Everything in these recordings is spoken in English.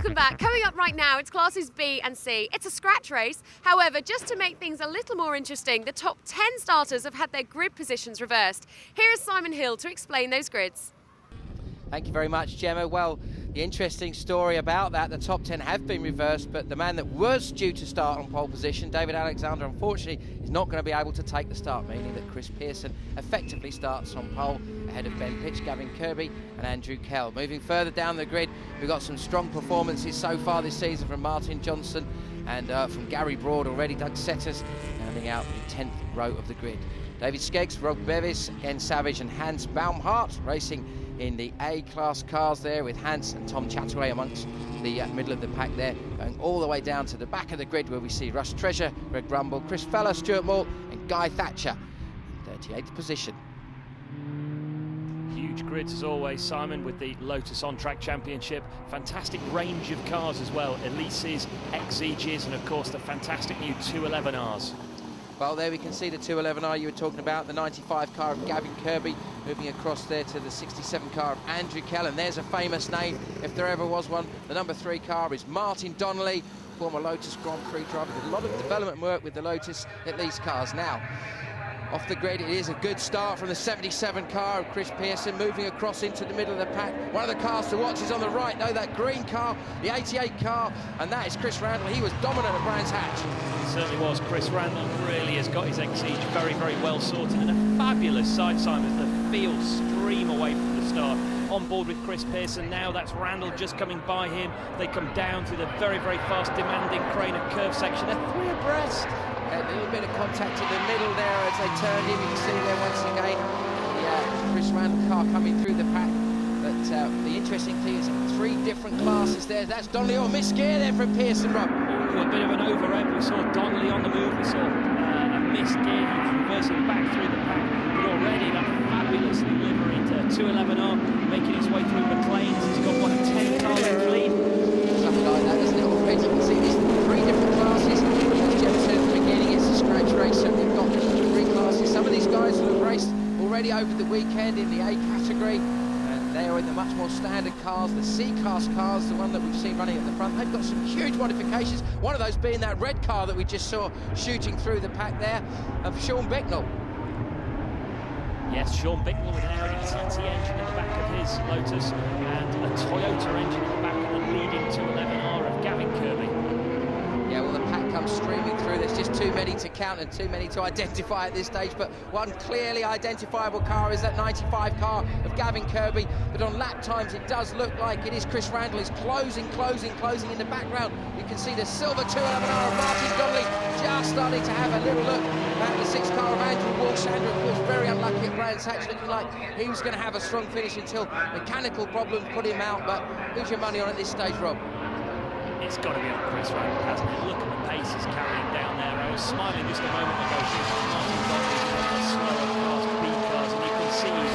Welcome back. Coming up right now, it's classes B and C. It's a scratch race. However, just to make things a little more interesting, the top 10 starters have had their grid positions reversed. Here is Simon Hill to explain those grids. Thank you very much, Gemma. Well, the interesting story about that, the top 10 have been reversed, but the man that was due to start on pole position, David Alexander, unfortunately, is not going to be able to take the start, meaning that Chris Pearson effectively starts on pole ahead of Ben Pitch, Gavin Kirby and Andrew Kell. Moving further down the grid, we've got some strong performances so far this season from Martin Johnson and from Gary Broad already. Doug Setters rounding out the 10th row of the grid. David Skeggs, Rob Bevis, Ken Savage and Hans Baumhart racing in the A-class cars there, with Hans and Tom Chataway amongst the middle of the pack there, going all the way down to the back of the grid where we see Russ Treasure, Greg Brumble, Chris Feller, Stuart Malt and Guy Thatcher in 38th position. Huge grids as always, Simon, with the Lotus On-Track Championship. Fantastic range of cars as well. Elise's, XEGs and of course the fantastic new 211Rs. Well, there we can see the 211R you were talking about, the 95 car of Gavin Kirby, moving across there to the 67 car of Andrew Kell, and there's a famous name, if there ever was one. The number 3 car is Martin Donnelly, former Lotus Grand Prix driver, did a lot of development work with the Lotus at these cars. Now, off the grid, it is a good start from the 77 car of Chris Pearson, moving across into the middle of the pack. One of the cars to watch is on the right, though, that green car, the 88 car, and that is Chris Randall. He was dominant at Brands Hatch. He certainly was. Chris Randall really has got his XE very, very well sorted, and a fabulous sight, Simon, as the field stream away from the start. On board with Chris Pearson now, that's Randall just coming by him. They come down through the very, very fast, demanding crane and curve section. They're 3 abreast. A little bit of contact in the middle there as they turned in. You can see there once again the Chris Randall car coming through the pack. But the interesting thing is 3 different classes there. That's Donnelly. Oh, missed gear there from Pearson, Rob. Ooh, a bit of an overrun. We saw Donnelly on the move. We saw a missed gear. He's reversing back through the pack. But already that fabulously delivering to 211R, making his way through McLean's. He's got, what, a 10-car length lead? Something like that, doesn't it? Already you can see these 3 different classes. As Jeff said at the beginning, it's a scratch race, so we've got 3 classes. Some of these guys will have raced already over the weekend in the A category, and they are in the much more standard cars, the C-class cars, the one that we've seen running at the front. They've got some huge modifications, one of those being that red car that we just saw shooting through the pack there of Sean Bicknell. Yes, Sean Bicknell with an Audi TT engine in the back of his Lotus and a Toyota engine in the back of the leading 211R of Gavin Kirby. Yeah, well, the pack comes streaming through. There's just too many to count and too many to identify at this stage, but one clearly identifiable car is that 95 car of Gavin Kirby. But on lap times, it does look like it is Chris Randall is closing in the background. You can see the silver 211R of Martin Donnelly just starting to have a little look at the 6 car of Andrew Walsh. Andrew, of course, very unlucky at Brands Hatch, looking like he was going to have a strong finish until mechanical problems put him out. But who's your money on at this stage, Rob? It's got to be on Chris Randall, hasn't it? Look at the pace he's carrying down there. I was smiling just a moment ago. Martin Donnelly's slower cars, B cars, and you can see he's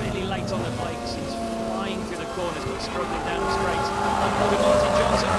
really late on the brakes. He's flying through the corners, but struggling down the straights. With Martin Johnson,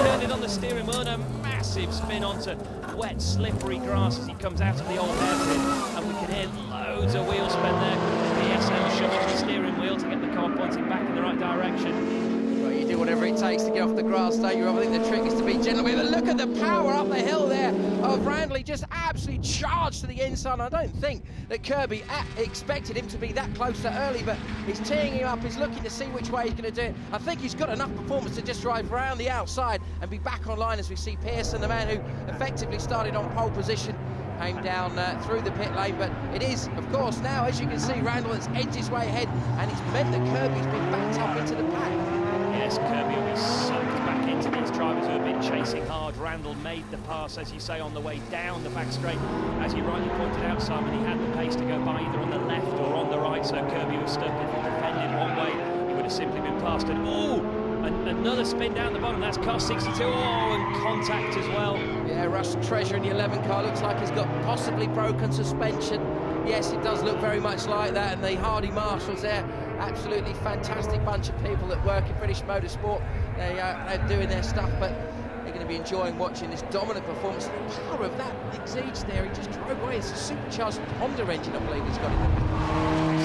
turned it on the steering wheel, and a massive spin onto wet, slippery grass as he comes out of the old hairpin, and we can hear loads of wheel spin there. PSM shuffling the steering wheel to get the car pointing back in the right direction. You do whatever it takes to get off the grass, don't you? I think the trick is to be gentle with it. Look at the power up the hill there of Randall. He just absolutely charged to the inside. I don't think that Kirby expected him to be that close so early, but he's teeing him up. He's looking to see which way he's going to do it. I think he's got enough performance to just drive around the outside and be back online as we see Pearson, the man who effectively started on pole position, came down through the pit lane. But it is, of course, now, as you can see, Randall has edged his way ahead, and it's meant that Kirby's been backed up into the pack. Yes, Kirby will be sucked back into these drivers who have been chasing hard. Randall made the pass, as you say, on the way down the back straight. As you rightly pointed out, Simon, he had the pace to go by either on the left or on the right, so Kirby was stuck. If he defended one way, he would have simply been passed. And another spin down the bottom. That's car 62. Oh, and contact as well. Yeah, Russ Treasure in the 11 car looks like he's got possibly broken suspension. Yes, it does look very much like that, and the Hardy Marshals there, absolutely fantastic bunch of people that work in British motorsport. They're doing their stuff, but they're going to be enjoying watching this dominant performance. The power of that Exige there, he just drove away. It's a supercharged Honda engine, I believe he's got in there.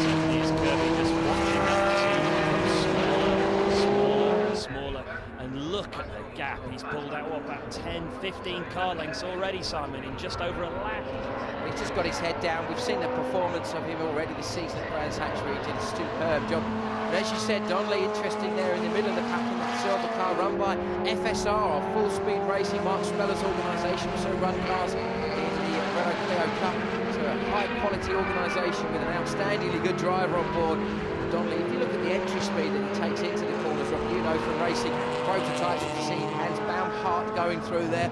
Certainly is Kirby, just watching that machine smaller, and gap. He's pulled out about 10, 15 car lengths already, Simon, in just over a lap. He's just got his head down. We've seen the performance of him already this season at Brands Hatch. He did a superb job. But as you said, Donnelly, interesting there in the middle of the pack in that silver car run by FSR, or Full Speed Racing, Mark Speller's organisation, also run cars in the Renault Clio Cup. So a high-quality organisation with an outstandingly good driver on board. Donnelly, if you look at the entry speed that he takes into the corners, Rob, you know from racing prototypes, you see hands-bound heart going through there.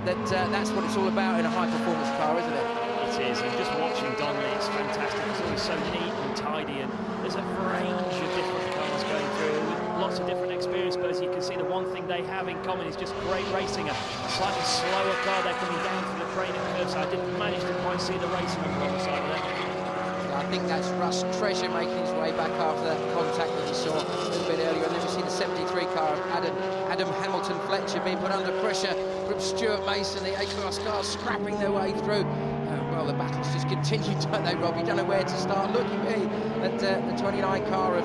That's what it's all about in a high-performance car, isn't it? It is, and just watching Donnelly, it's fantastic. It's always so neat and tidy, and there's a range of different cars going through with lots of different experience, but as you can see, the one thing they have in common is just great racing. A slightly slower car, they're coming down from the crane and curve, so I didn't manage to quite see the racing on the other side of them. I think that's Russ Treasure making his way back after that contact that we saw a little bit earlier. And then we see the 73 car of Adam Hamilton Fletcher being put under pressure from Stuart Mason. The A-class cars scrapping their way through. Well, the battles just continue, don't they, Rob? You don't know where to start. Looking at the 29 car of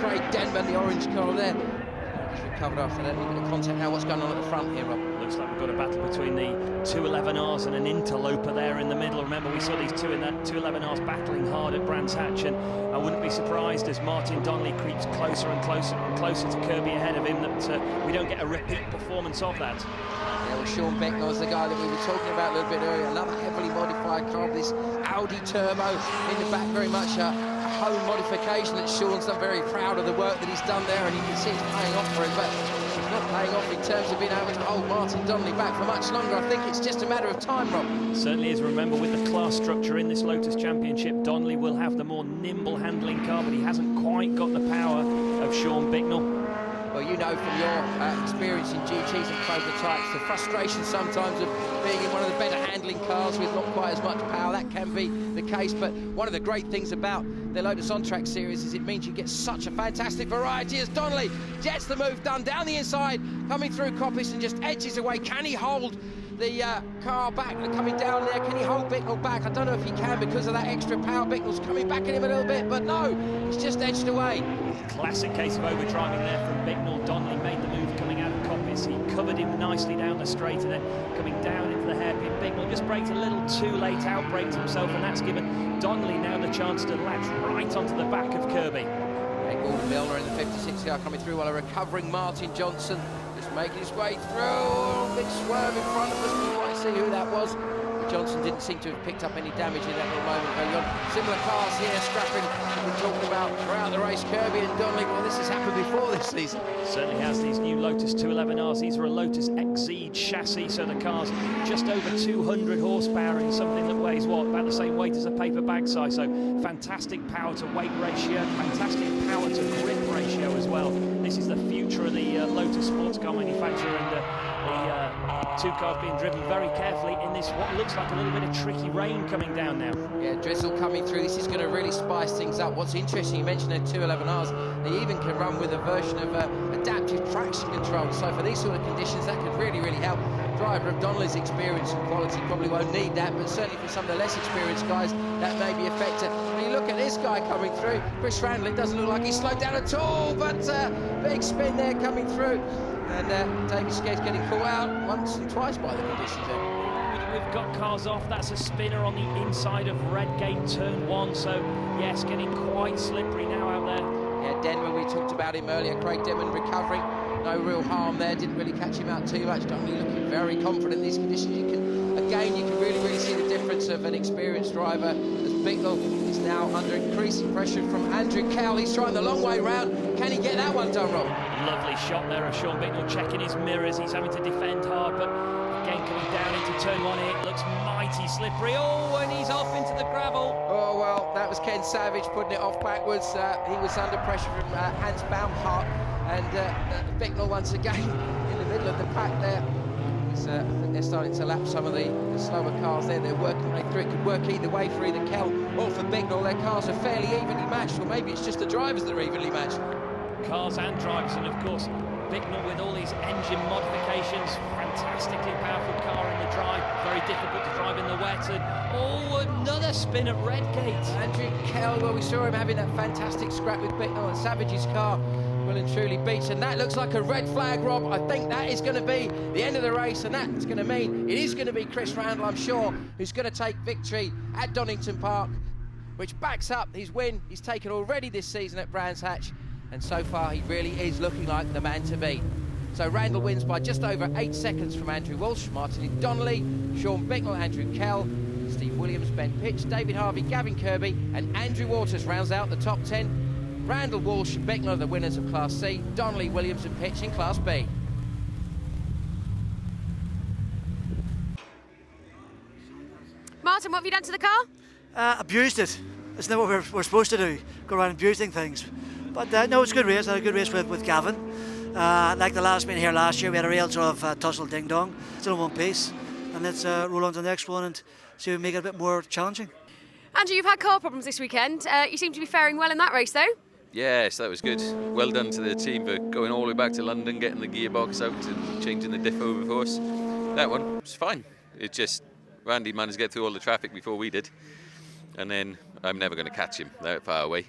Craig Denman, the orange car there. He's recovered after that little bit of contact. Now what's going on at the front here, Rob? Looks like we've got a battle between the 211Rs and an interloper there in the middle. Remember, we saw these two in that 211Rs battling hard at Brands Hatch, and I wouldn't be surprised as Martin Donnelly creeps closer and closer and closer to Kirby ahead of him that we don't get a repeat performance of that. Yeah, well, Sean Becknell's the guy that we were talking about a little bit earlier. Another heavily modified car with this Audi Turbo in the back, very much a home modification that Sean's done. Very proud of the work that he's done there, and you can see it's paying off for him, but it's not paying off in terms of being able to hold Martin Donnelly back for much longer. I think it's just a matter of time, Rob. It certainly is. Remember, with the class structure in this Lotus Championship, Donnelly will have the more nimble handling car, but he hasn't quite got the power of Sean Bicknell. Well, you know from your experience in GTs and prototypes, the frustration sometimes of being in one of the better handling cars with not quite as much power, that can be the case. But one of the great things about the Lotus On-Track series is it means you get such a fantastic variety as Donnelly gets the move done down the inside, coming through Coppice and just edges away. Can he hold the car back coming down there? Can he hold Bicknell back? I don't know if he can because of that extra power. Bicknell's coming back at him a little bit, but no, he's just edged away. Classic case of overdriving there from Bicknell. Donnelly made the move coming out of Coppice. He covered him nicely down the straight and then coming down into the hairpin. Bicknell just braked a little too late, out-braked himself, and that's given Donnelly now the chance to latch right onto the back of Kirby. Gordon Milner in the 56 car coming through while a recovering Martin Johnson just making his way through. Big swerve in front of us, we might see who that was. Johnson didn't seem to have picked up any damage in that little moment early on. Similar cars here, scrapping, we're talking about throughout the race. Kirby and Donnelly, well, this has happened before this season. Certainly has. These new Lotus 211Rs. These are a Lotus XZ chassis, so the car's just over 200 horsepower in something that weighs, what, about the same weight as a paper bag size. So fantastic power to weight ratio, fantastic power to grip ratio as well. This is the future of the Lotus sports car manufacturer, and the two cars being driven very carefully in this what looks like a little bit of tricky rain coming down now. Yeah, drizzle coming through. This is going to really spice things up. What's interesting, you mentioned the 211Rs, they even can run with a version of adaptive traction control. So for these sort of conditions, that could really, really help. Driver of Donnelly's experience and quality probably won't need that, but certainly for some of the less experienced guys, that may be effective. When you look at this guy coming through, Chris Randall, it doesn't look like he's slowed down at all, but big spin there coming through. And David Scade's getting caught out once and twice by the conditions there. We've got cars off. That's a spinner on the inside of Redgate turn 1, so yes, getting quite slippery now out there. Yeah, Denman, we talked about him earlier. Craig Denman recovering, no real harm there, didn't really catch him out too much. Donnelly looking very confident in these conditions. You can really see the difference of an experienced driver as Bicknell is now under increasing pressure from Andrew Cowell. He's trying the long way round. Can he get that one done, Rob? Lovely shot there of Sean Bicknell checking his mirrors. He's having to defend hard, but again coming down into turn 1 here. It looks mighty slippery. Oh, and he's off into the gravel. Oh, well, that was Ken Savage putting it off backwards. He was under pressure from Hans Baumhart, and Bicknell once again in the middle of the pack there. I think they're starting to lap some of the slower cars there. They're working their way through. It could work either way for either Kell or for Bicknell. Their cars are fairly evenly matched, or maybe it's just the drivers that are evenly matched. Cars and drivers, and of course Bicknell with all these engine modifications, fantastically powerful car in the drive, very difficult to drive in the wet, and oh, another spin at Redgate. Andrew Kell, well, we saw him having that fantastic scrap with Bicknell and Savage's car. Well and truly beats, and that looks like a red flag, Rob. I think that is going to be the end of the race, and that's going to mean it is going to be Chris Randall, I'm sure, who's going to take victory at Donnington Park, which backs up his win he's taken already this season at Brands Hatch, and so far he really is looking like the man to beat. So Randall wins by just over 8 seconds from Andrew Walsh, Martin Donnelly, Sean Bicknell, Andrew Kell, Steve Williams, Ben Pitch, David Harvey, Gavin Kirby and Andrew Waters rounds out the top 10. Randall, Walsh and Bicknell are the winners of Class C, Donnelly, Williams and Pitch in Class B. Martin, what have you done to the car? Abused it. Isn't that what we're supposed to do? Go around abusing things. But no, it's a good race. I had a good race with Gavin. Like the last been here last year, we had a real sort of tussle ding-dong. Still in one piece. And let's roll on to the next one and see if we make it a bit more challenging. Andrew, you've had car problems this weekend. You seem to be faring well in that race, though. Yes, that was good. Well done to the team for going all the way back to London, getting the gearbox out and changing the diff over for us. That one was fine. It's just Randy managed to get through all the traffic before we did. And then I'm never going to catch him that far away.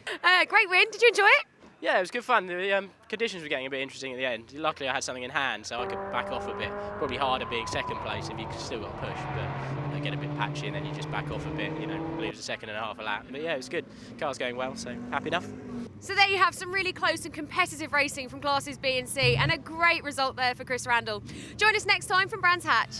Great win. Did you enjoy it? Yeah, it was good fun. The conditions were getting a bit interesting at the end. Luckily, I had something in hand, so I could back off a bit. Probably harder being second place if you still got push, but they get a bit patchy and then you just back off a bit. You know, leaves a second and a half a lap. But yeah, it was good. Car's going well, so happy enough. So there you have some really close and competitive racing from classes B and C, and a great result there for Chris Randall. Join us next time from Brands Hatch.